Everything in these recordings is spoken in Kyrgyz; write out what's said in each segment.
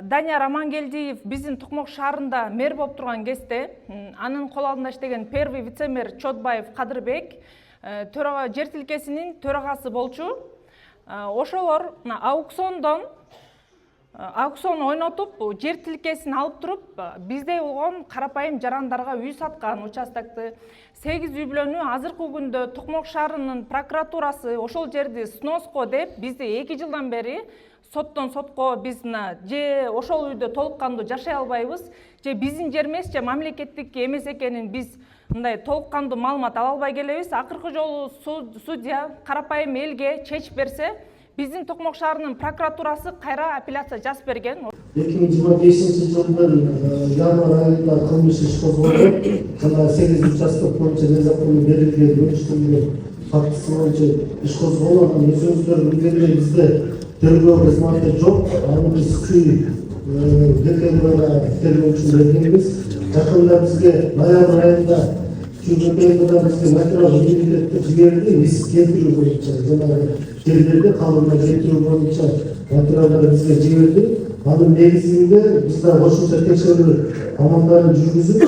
Данияр Амангелдиев биздин Токмок шаарында мэр болуп турган кезде анын кол алдында иштеген первый вице-мэр Чотбаев Кадырбек жер тилкесинин төрагасы болчу. Ошолор аукцион ойнотуп, жер тилкесин алып туруп, биздей болгон карапайым жарандарга үй саткан участокты 8 үй бүлөнү азыркы күндө Токмок шаарынын прокуратурасы ошол жерди сноско деп бизди 2 жылдан бери соттон сотко биз же ошол үйдө толук кандуу жашай албайбыз, же биздин жер эмес, же мамлекеттик эмес экенин биз мындай толук кандуу маалымат ала албай келебиз. Акыркы жолу судья карапайым элге чечип берсе, биздин Токмок шаарынын прокуратурасы кайра апелляция жазып берген. 2025-жылдын январь айында кылмыш иш козголуп, жана 8 участок боюнча незаконный берилген бөлүштүрүлгөн фактысы боюнча иш козголуп, өзүңүздөр билгендей бизде тергөө кызматы жок. Аны биз тергөө үчүн бергенбиз. Жакында бизге ноябрь айында бизге материал жиберди, биз келтирүү боюнча жанагы жерлерди калыбына келтирүү боюнча материалдар бизге жиберди. Анын негизинде биз да кошумча текшерүү амалдарын жүргүзүп,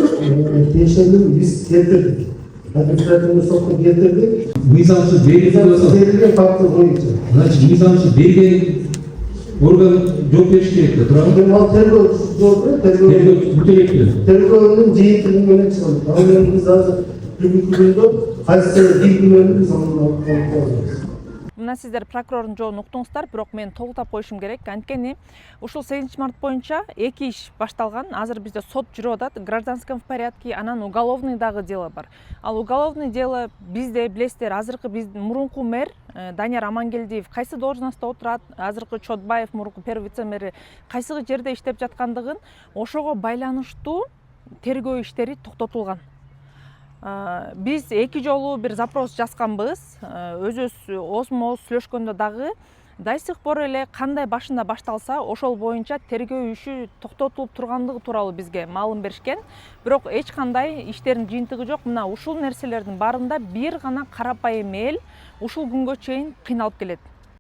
тиешелүү биз келтирдик. Административный сотко келтирдик. Мыйзамсыз берилген факты боюнча. Значит, мыйзамсыз берген орган жооп бериш керек да, туурабы? Ал тергөө тергөөнүн жыйынтыгы менен чыгат. Ал эми биз азыр бүгүнкү күндө кайсы бир күнү биз аны алып жатабыз. Мына сиздер прокурордун жообун уктуңуздар, бирок мен толуктап коюшум керек. Анткени ушул 8 март боюнча 2 иш башталган. Азыр бизде сот жүрүп атат, в гражданском порядке, анан уголовный дагы дело бар. Ал уголовный дело бизде билесиздер, азыркы биздин мурунку мэр Данияр Амангелдиев кайсы должностто отурат, азыркы Чотбаев мурунку первый вице-мэри кайсы жерде иштеп жаткандыгын, ошого байланыштуу тергөө иштери токтотулган. Биз 2 жолу бир запрос жазганбыз, өзүбүз осмо сүйлөшкөндө дагы дай сих пор эле кандай башында башталса ошол боюнча тергөө иши токтотулуп тургандыгы тууралуу бизге маалым беришкен. Бирок эч кандай иштердин жыйынтыгы жок. Мына ушул нерселердин баарында бир гана карапайым эл ушул күнгө чейин кыйналып келет.